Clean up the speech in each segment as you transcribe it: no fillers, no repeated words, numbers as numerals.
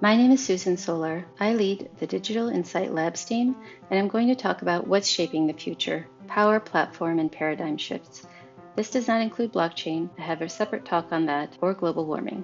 My name is Susan Solar. I lead the Digital Insight Labs team, and I'm going to talk about what's shaping the future, power, platform, and paradigm shifts. This does not include blockchain. I have a separate talk on that, or global warming.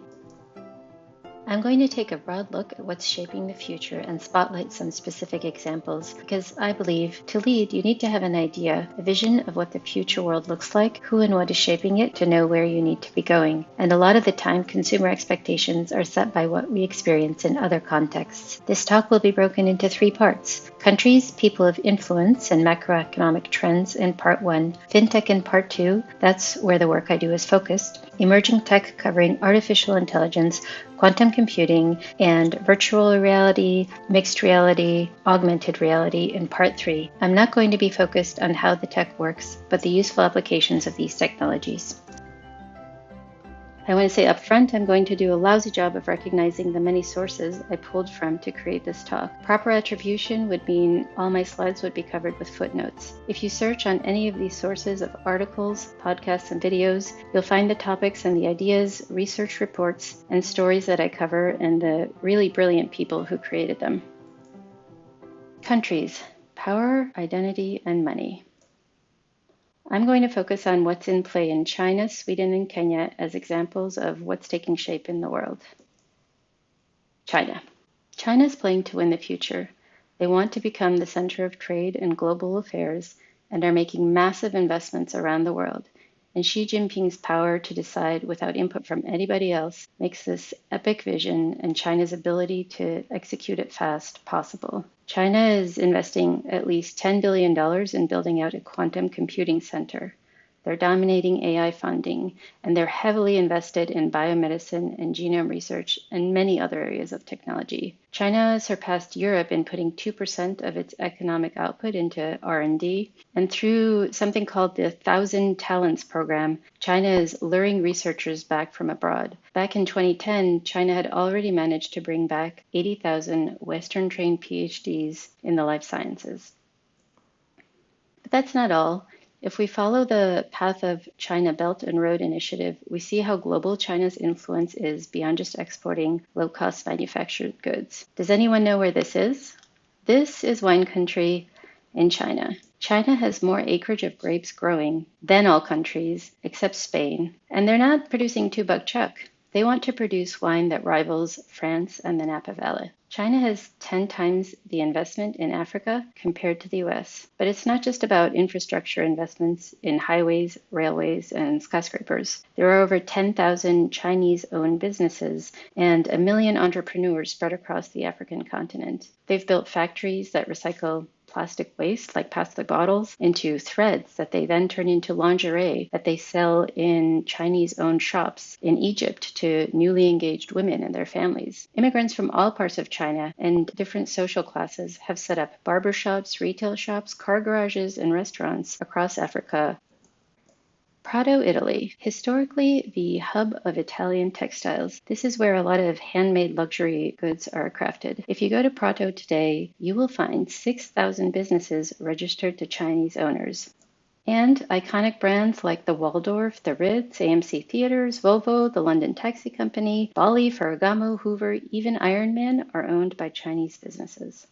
I'm going to take a broad look at what's shaping the future and spotlight some specific examples because I believe to lead, you need to have an idea, a vision of what the future world looks like, who and what is shaping it to know where you need to be going. And a lot of the time, consumer expectations are set by what we experience in other contexts. This talk will be broken into 3 parts: countries, people of influence, and macroeconomic trends in part 1, fintech in part 2, that's where the work I do is focused, emerging tech covering artificial intelligence, quantum computing, and virtual reality, mixed reality, augmented reality in part 3. I'm not going to be focused on how the tech works, but the useful applications of these technologies. I want to say up front, I'm going to do a lousy job of recognizing the many sources I pulled from to create this talk. Proper attribution would mean all my slides would be covered with footnotes. If you search on any of these sources of articles, podcasts, and videos, you'll find the topics and the ideas, research reports, and stories that I cover and the really brilliant people who created them. Countries: power, identity, and money. I'm going to focus on what's in play in China, Sweden, and Kenya as examples of what's taking shape in the world. China. China is playing to win the future. They want to become the center of trade and global affairs and are making massive investments around the world. And Xi Jinping's power to decide without input from anybody else makes this epic vision and China's ability to execute it fast possible. China is investing at least $10 billion in building out a quantum computing center. They're dominating AI funding, and they're heavily invested in biomedicine and genome research and many other areas of technology. China surpassed Europe in putting 2% of its economic output into R&D, and through something called the 1,000 Talents program, China is luring researchers back from abroad. Back in 2010, China had already managed to bring back 80,000 Western-trained PhDs in the life sciences. But that's not all. If we follow the path of China Belt and Road Initiative, we see how global China's influence is beyond just exporting low-cost manufactured goods. Does anyone know where this is? This is wine country in China. China has more acreage of grapes growing than all countries except Spain, and they're not producing 2-buck chuck. They want to produce wine that rivals France and the Napa Valley. China has 10 times the investment in Africa compared to the US. But it's not just about infrastructure investments in highways, railways, and skyscrapers. There are over 10,000 Chinese-owned businesses and 1 million entrepreneurs spread across the African continent. They've built factories that recycle plastic waste, like plastic bottles, into threads that they then turn into lingerie that they sell in Chinese-owned shops in Egypt to newly engaged women and their families. Immigrants from all parts of China and different social classes have set up barbershops, retail shops, car garages, and restaurants across Africa. Prato, Italy. Historically, the hub of Italian textiles. This is where a lot of handmade luxury goods are crafted. If you go to Prato today, you will find 6,000 businesses registered to Chinese owners. And iconic brands like the Waldorf, the Ritz, AMC Theaters, Volvo, the London Taxi Company, Bali, Ferragamo, Hoover, even Iron Man are owned by Chinese businesses.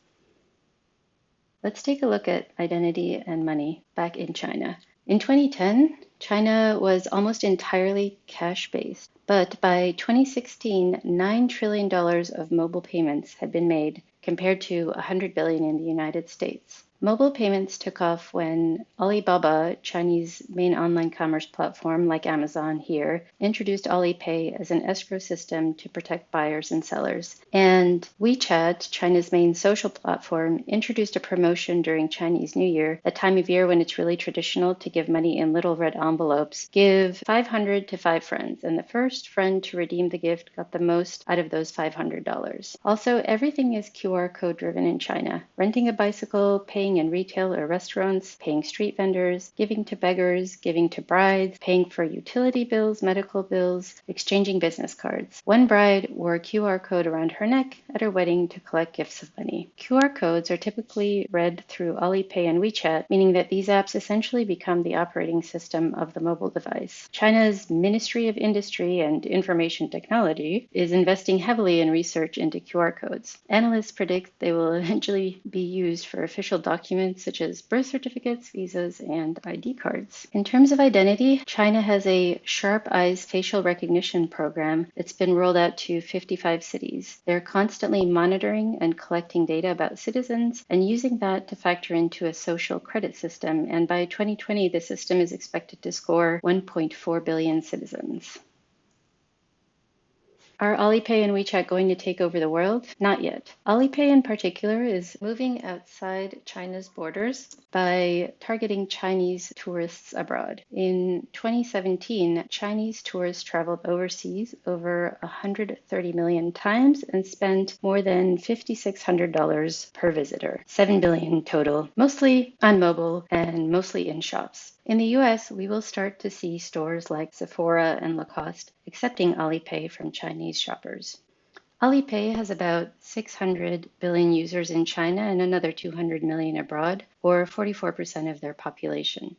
Let's take a look at identity and money back in China. In 2010, China was almost entirely cash-based, but by 2016, $9 trillion of mobile payments had been made compared to $100 billion in the United States. Mobile payments took off when Alibaba, Chinese main online commerce platform like Amazon here, introduced Alipay as an escrow system to protect buyers and sellers. And WeChat, China's main social platform, introduced a promotion during Chinese New Year, a time of year when it's really traditional to give money in little red envelopes. Give 500 to 5 friends, and the first friend to redeem the gift got the most out of those $500. Also, everything is QR code driven in China. Renting a bicycle, paying paying in retail or restaurants, paying street vendors, giving to beggars, giving to brides, paying for utility bills, medical bills, exchanging business cards. One bride wore a QR code around her neck at her wedding to collect gifts of money. QR codes are typically read through Alipay and WeChat, meaning that these apps essentially become the operating system of the mobile device. China's Ministry of Industry and Information Technology is investing heavily in research into QR codes. Analysts predict they will eventually be used for official documents such as birth certificates, visas, and ID cards. In terms of identity, China has a Sharp Eyes facial recognition program that's been rolled out to 55 cities. They're constantly monitoring and collecting data about citizens and using that to factor into a social credit system. And by 2020, the system is expected to score 1.4 billion citizens. Are Alipay and WeChat going to take over the world? Not yet. Alipay in particular is moving outside China's borders by targeting Chinese tourists abroad. In 2017, Chinese tourists traveled overseas over 130 million times and spent more than $5,600 per visitor, 7 billion total, mostly on mobile and mostly in shops. In the US, we will start to see stores like Sephora and Lacoste accepting Alipay from Chinese shoppers. Alipay has about 600 billion users in China and another 200 million abroad, or 44% of their population.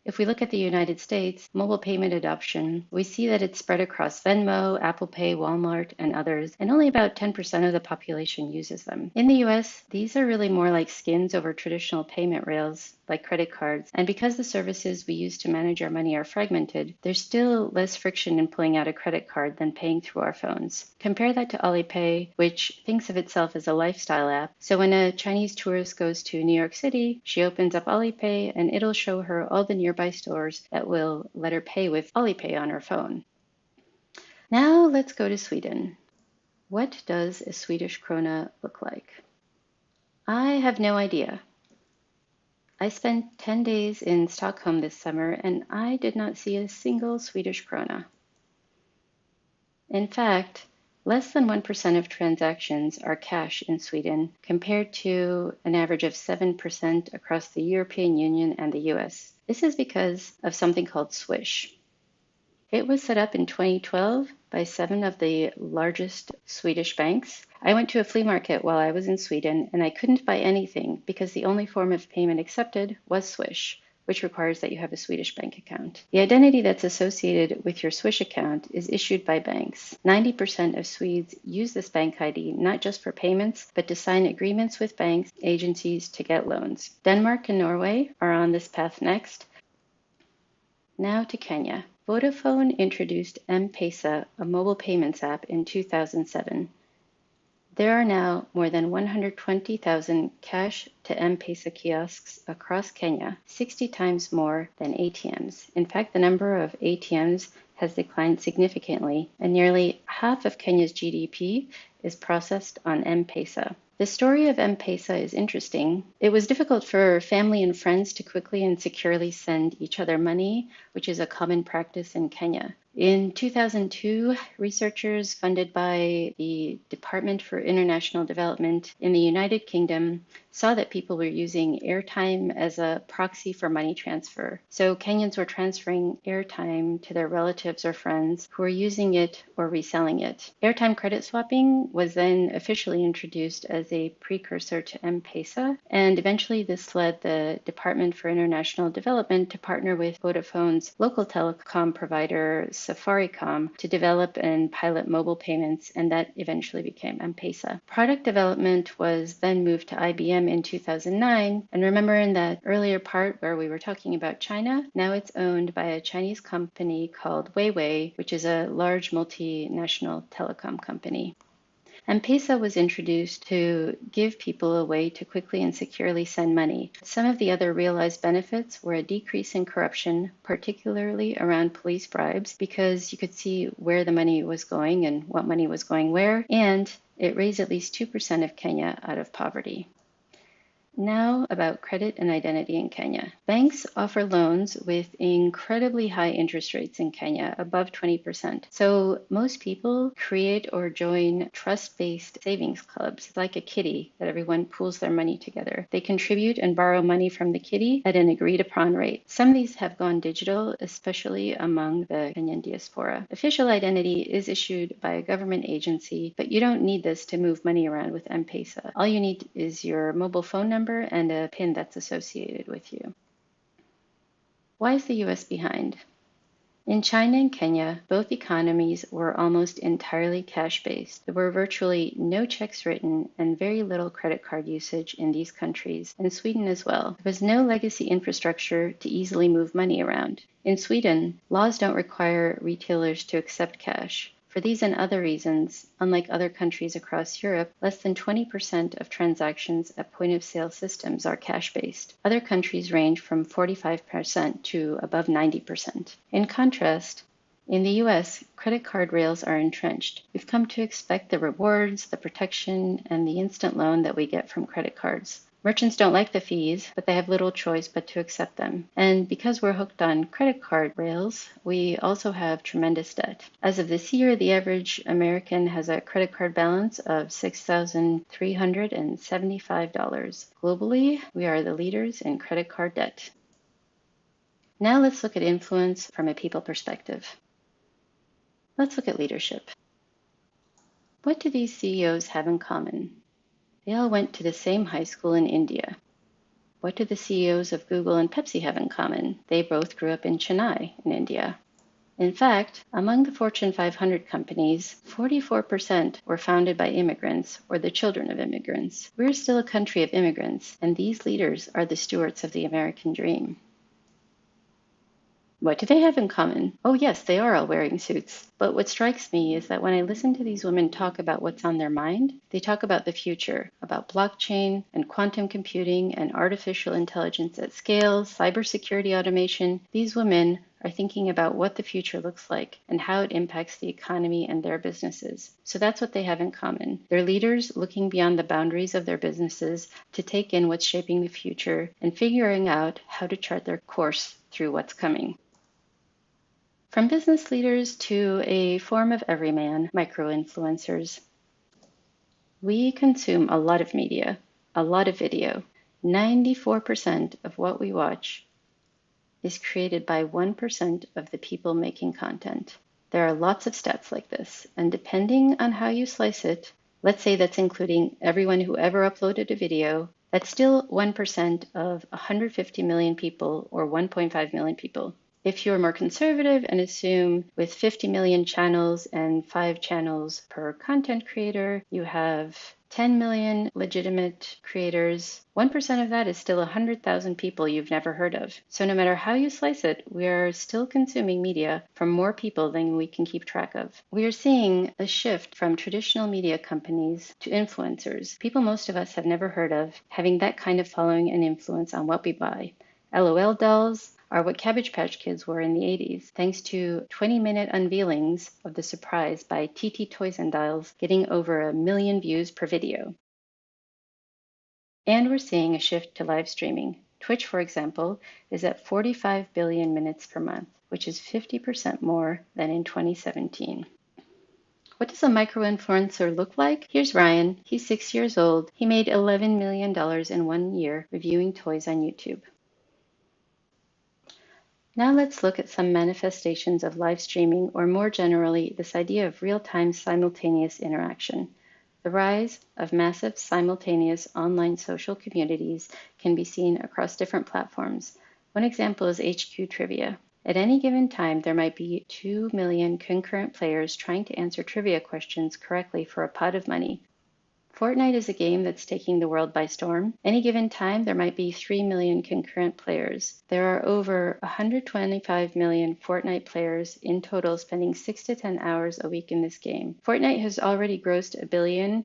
If we look at the United States, mobile payment adoption, we see that it's spread across Venmo, Apple Pay, Walmart, and others, and only about 10% of the population uses them. In the US, these are really more like skins over traditional payment rails, like credit cards, and because the services we use to manage our money are fragmented, there's still less friction in pulling out a credit card than paying through our phones. Compare that to Alipay, which thinks of itself as a lifestyle app. So when a Chinese tourist goes to New York City, she opens up Alipay and it'll show her all the nearby stores that will let her pay with Alipay on her phone. Now let's go to Sweden. What does a Swedish krona look like? I have no idea. I spent 10 days in Stockholm this summer and I did not see a single Swedish krona. In fact, less than 1% of transactions are cash in Sweden compared to an average of 7% across the European Union and the US. This is because of something called Swish. It was set up in 2012 by 7 of the largest Swedish banks. I went to a flea market while I was in Sweden and I couldn't buy anything because the only form of payment accepted was Swish, which requires that you have a Swedish bank account. The identity that's associated with your Swish account is issued by banks. 90% of Swedes use this bank ID not just for payments, but to sign agreements with banks, agencies to get loans. Denmark and Norway are on this path next. Now to Kenya. Vodafone introduced M-Pesa, a mobile payments app, in 2007. There are now more than 120,000 cash to M-Pesa kiosks across Kenya, 60 times more than ATMs. In fact, the number of ATMs has declined significantly, and nearly half of Kenya's GDP is processed on M-Pesa. The story of M-Pesa is interesting. It was difficult for family and friends to quickly and securely send each other money, which is a common practice in Kenya. In 2002, researchers funded by the Department for International Development in the United Kingdom saw that people were using airtime as a proxy for money transfer. So Kenyans were transferring airtime to their relatives or friends who were using it or reselling it. Airtime credit swapping was then officially introduced as a precursor to M-Pesa, and eventually this led the Department for International Development to partner with Vodafone's local telecom provider, Safaricom, to develop and pilot mobile payments, and that eventually became M-Pesa. Product development was then moved to IBM in 2009, and remember in that earlier part where we were talking about China, now it's owned by a Chinese company called Huawei, which is a large multinational telecom company. M-Pesa was introduced to give people a way to quickly and securely send money. Some of the other realized benefits were a decrease in corruption, particularly around police bribes, because you could see where the money was going and what money was going where, and it raised at least 2% of Kenya out of poverty. Now about credit and identity in Kenya. Banks offer loans with incredibly high interest rates in Kenya, above 20%. So most people create or join trust-based savings clubs, like a kitty that everyone pools their money together. They contribute and borrow money from the kitty at an agreed upon rate. Some of these have gone digital, especially among the Kenyan diaspora. Official identity is issued by a government agency, but you don't need this to move money around with M-Pesa. All you need is your mobile phone number and a PIN that's associated with you. Why is the US behind? In China and Kenya, both economies were almost entirely cash-based. There were virtually no checks written and very little credit card usage in these countries, and Sweden as well. There was no legacy infrastructure to easily move money around. In Sweden, laws don't require retailers to accept cash. For these and other reasons, unlike other countries across Europe, less than 20% of transactions at point-of-sale systems are cash-based. Other countries range from 45% to above 90%. In contrast, in the US, credit card rails are entrenched. We've come to expect the rewards, the protection, and the instant loan that we get from credit cards. Merchants don't like the fees, but they have little choice but to accept them. And because we're hooked on credit card rails, we also have tremendous debt. As of this year, the average American has a credit card balance of $6,375. Globally, we are the leaders in credit card debt. Now let's look at influence from a people perspective. Let's look at leadership. What do these CEOs have in common? They all went to the same high school in India. What do the CEOs of Google and Pepsi have in common? They both grew up in Chennai, in India. In fact, among the Fortune 500 companies, 44% were founded by immigrants or the children of immigrants. We're still a country of immigrants, and these leaders are the stewards of the American dream. What do they have in common? Oh yes, they are all wearing suits. But what strikes me is that when I listen to these women talk about what's on their mind, they talk about the future, about blockchain and quantum computing and artificial intelligence at scale, cybersecurity automation. These women are thinking about what the future looks like and how it impacts the economy and their businesses. So that's what they have in common. They're leaders looking beyond the boundaries of their businesses to take in what's shaping the future and figuring out how to chart their course through what's coming. From business leaders to a form of everyman, micro-influencers. We consume a lot of media, a lot of video. 94% of what we watch is created by 1% of the people making content. There are lots of stats like this, and depending on how you slice it, let's say that's including everyone who ever uploaded a video, that's still 1% of 150 million people or 1.5 million people. If you're more conservative and assume with 50 million channels and 5 channels per content creator, you have 10 million legitimate creators. 1% of that is still 100,000 people you've never heard of. So no matter how you slice it, we are still consuming media from more people than we can keep track of. We are seeing a shift from traditional media companies to influencers, people most of us have never heard of, having that kind of following and influence on what we buy. LOL dolls are what Cabbage Patch Kids were in the 80s, thanks to 20-minute unveilings of the surprise by TT Toys and Dials getting over 1 million views per video. And we're seeing a shift to live streaming. Twitch, for example, is at 45 billion minutes per month, which is 50% more than in 2017. What does a micro-influencer look like? Here's Ryan. He's 6 years old. He made $11 million in 1 year reviewing toys on YouTube. Now let's look at some manifestations of live streaming, or more generally, this idea of real-time simultaneous interaction. The rise of massive simultaneous online social communities can be seen across different platforms. One example is HQ Trivia. At any given time, there might be 2 million concurrent players trying to answer trivia questions correctly for a pot of money. Fortnite is a game that's taking the world by storm. Any given time, there might be 3 million concurrent players. There are over 125 million Fortnite players in total spending 6 to 10 hours a week in this game. Fortnite has already grossed $1 billion.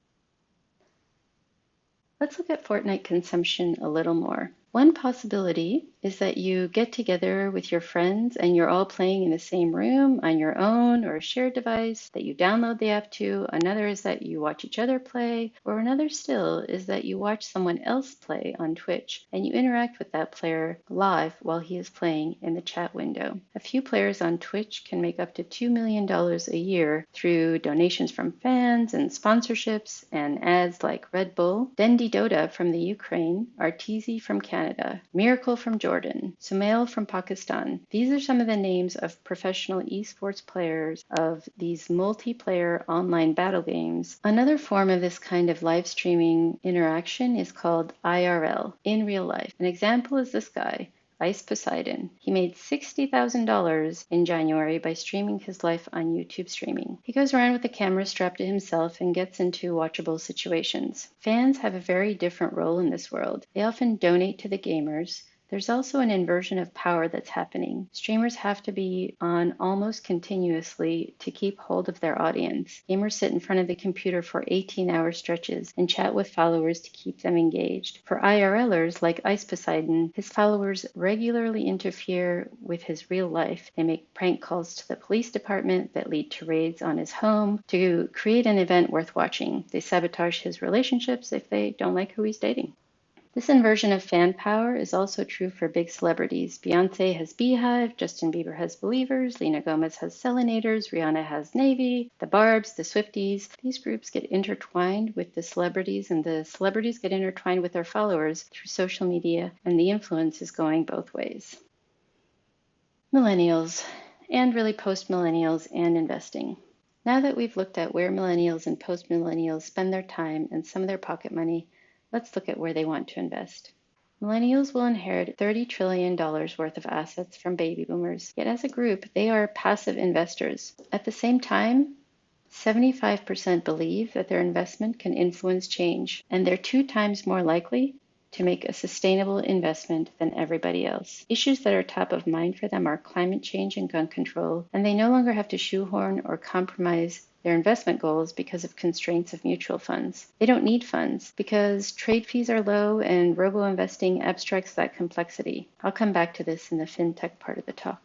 Let's look at Fortnite consumption a little more. One possibility is that you get together with your friends and you're all playing in the same room on your own or a shared device that you download the app to. Another is that you watch each other play, or another still is that you watch someone else play on Twitch and you interact with that player live while he is playing in the chat window. A few players on Twitch can make up to $2 million a year through donations from fans and sponsorships and ads like Red Bull, Dendi Dota from the Ukraine, Arteezy from Canada, Miracle from Jordan, Sumail from Pakistan. These are some of the names of professional esports players of these multiplayer online battle games. Another form of this kind of live streaming interaction is called IRL, in real life. An example is this guy, Ice Poseidon. He made $60,000 in January by streaming his life on YouTube streaming. He goes around with a camera strapped to himself and gets into watchable situations. Fans have a very different role in this world. They often donate to the gamers. There's also an inversion of power that's happening. Streamers have to be on almost continuously to keep hold of their audience. Gamers sit in front of the computer for 18-hour stretches and chat with followers to keep them engaged. For IRLers like Ice Poseidon, his followers regularly interfere with his real life. They make prank calls to the police department that lead to raids on his home to create an event worth watching. They sabotage his relationships if they don't like who he's dating. This inversion of fan power is also true for big celebrities. Beyonce has Beehive, Justin Bieber has Believers, Selena Gomez has Selenators, Rihanna has Navy, the Barbs, the Swifties. These groups get intertwined with the celebrities, and the celebrities get intertwined with their followers through social media, and the influence is going both ways. Millennials, and really post-millennials and investing. Now that we've looked at where millennials and post-millennials spend their time and some of their pocket money, let's look at where they want to invest. Millennials will inherit $30 trillion worth of assets from baby boomers, yet as a group, they are passive investors. At the same time, 75% believe that their investment can influence change, and they're 2 times more likely to make a sustainable investment than everybody else. Issues that are top of mind for them are climate change and gun control, and they no longer have to shoehorn or compromise their investment goals because of constraints of mutual funds. They don't need funds because trade fees are low and robo-investing abstracts that complexity. I'll come back to this in the fintech part of the talk.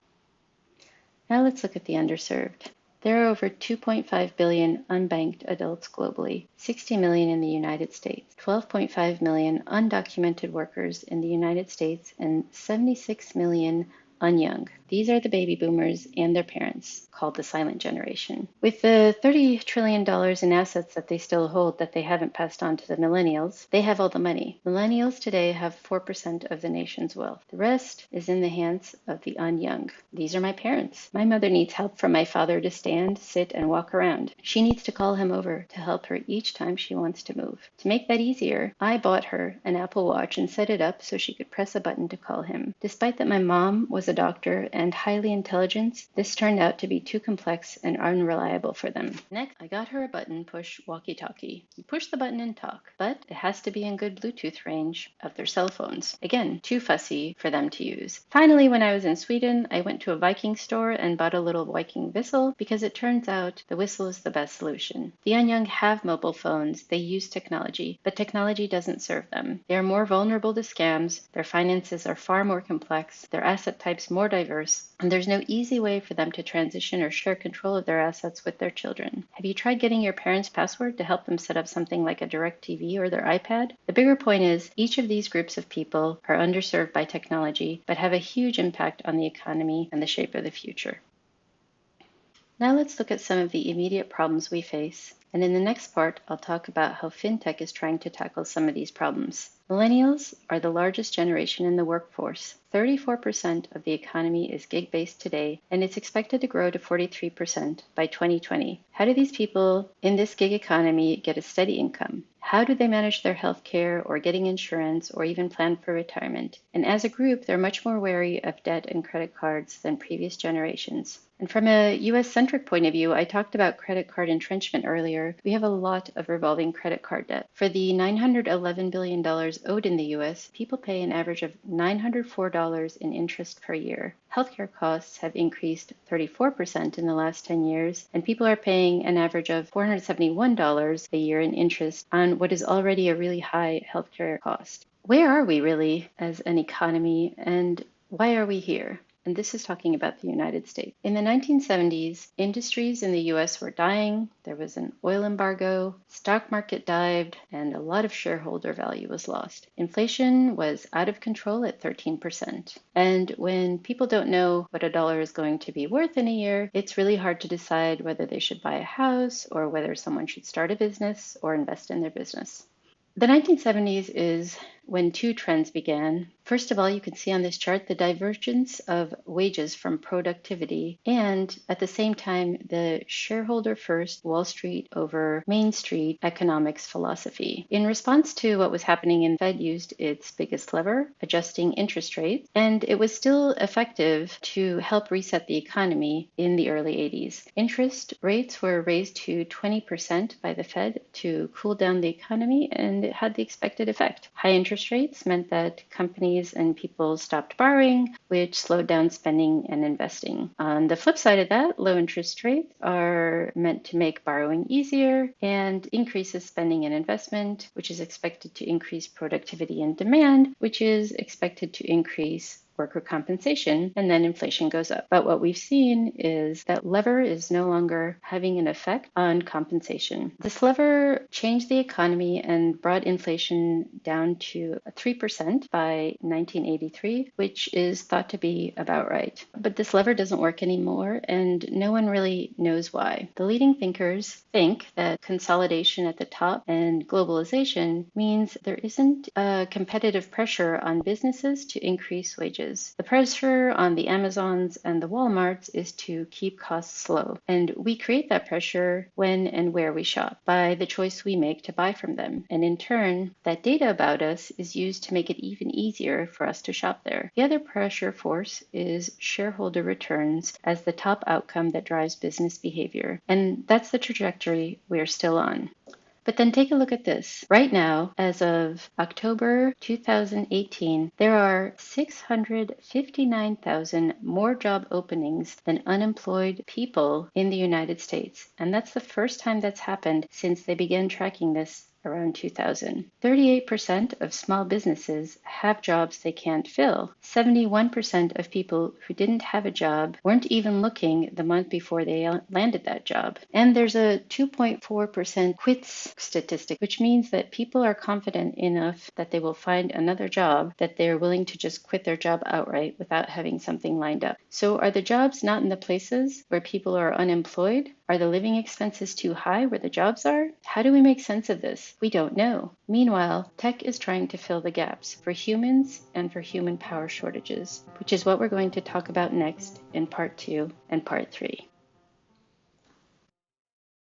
Now let's look at the underserved. There are over 2.5 billion unbanked adults globally, 60 million in the United States, 12.5 million undocumented workers in the United States, and 76 million unyoung. These are the baby boomers and their parents, called the silent generation. With the $30 trillion in assets that they still hold that they haven't passed on to the millennials, they have all the money. Millennials today have 4% of the nation's wealth. The rest is in the hands of the unyoung. These are my parents. My mother needs help from my father to stand, sit, and walk around. She needs to call him over to help her each time she wants to move. To make that easier, I bought her an Apple Watch and set it up so she could press a button to call him. Despite that my mom was a doctor and highly intelligent, this turned out to be too complex and unreliable for them. Next, I got her a button push walkie-talkie. You push the button and talk, but it has to be in good Bluetooth range of their cell phones. Again, too fussy for them to use. Finally, when I was in Sweden, I went to a Viking store and bought a little Viking whistle because it turns out the whistle is the best solution. The unyoung have mobile phones, they use technology, but technology doesn't serve them. They are more vulnerable to scams, their finances are far more complex, their asset types more diverse, and there's no easy way for them to transition or share control of their assets with their children. Have you tried getting your parents' password to help them set up something like a DirecTV or their iPad? The bigger point is each of these groups of people are underserved by technology, but have a huge impact on the economy and the shape of the future. Now let's look at some of the immediate problems we face. And in the next part, I'll talk about how fintech is trying to tackle some of these problems. Millennials are the largest generation in the workforce. 34% of the economy is gig-based today, and it's expected to grow to 43% by 2020. How do these people in this gig economy get a steady income? How do they manage their health care or getting insurance or even plan for retirement? And as a group, they're much more wary of debt and credit cards than previous generations. And from a US-centric point of view, I talked about credit card entrenchment earlier. We have a lot of revolving credit card debt. For the $911 billion owed in the US, people pay an average of $904 in interest per year. Healthcare costs have increased 34% in the last 10 years, and people are paying an average of $471 a year in interest on what is already a really high healthcare cost. Where are we really as an economy, and Why are we here? And this is talking about the United States. In the 1970s, industries in the US were dying, there was an oil embargo, stock market dived, and a lot of shareholder value was lost. Inflation was out of control at 13%. And when people don't know what a dollar is going to be worth in a year, it's really hard to decide whether they should buy a house or whether someone should start a business or invest in their business. The 1970s is when two trends began. First of all, you can see on this chart the divergence of wages from productivity and at the same time the shareholder first Wall Street over Main Street economics philosophy. In response to what was happening, the Fed used its biggest lever, adjusting interest rates, and it was still effective to help reset the economy in the early 80s. Interest rates were raised to 20% by the Fed to cool down the economy, and it had the expected effect. High interest rates meant that companies and people stopped borrowing, which slowed down spending and investing. On the flip side of that, low interest rates are meant to make borrowing easier and increases spending and investment, which is expected to increase productivity and demand, which is expected to increase worker compensation, and then inflation goes up. But what we've seen is that lever is no longer having an effect on compensation. This lever changed the economy and brought inflation down to 3% by 1983, which is thought to be about right. But this lever doesn't work anymore, and no one really knows why. The leading thinkers think that consolidation at the top and globalization means there isn't a competitive pressure on businesses to increase wages. The pressure on the Amazons and the Walmarts is to keep costs low. And we create that pressure when and where we shop by the choice we make to buy from them. And in turn, that data about us is used to make it even easier for us to shop there. The other pressure force is shareholder returns as the top outcome that drives business behavior. And that's the trajectory we're still on. But then take a look at this. Right now, as of October 2018, there are 659,000 more job openings than unemployed people in the United States. And that's the first time that's happened since they began tracking this around 2000. 38% of small businesses have jobs they can't fill. 71% of people who didn't have a job weren't even looking the month before they landed that job. And there's a 2.4% quits statistic, which means that people are confident enough that they will find another job that they're willing to just quit their job outright without having something lined up. So are the jobs not in the places where people are unemployed? Are the living expenses too high where the jobs are? How do we make sense of this? We don't know. Meanwhile, tech is trying to fill the gaps for humans and for human power shortages, which is what we're going to talk about next in part 2 and part 3.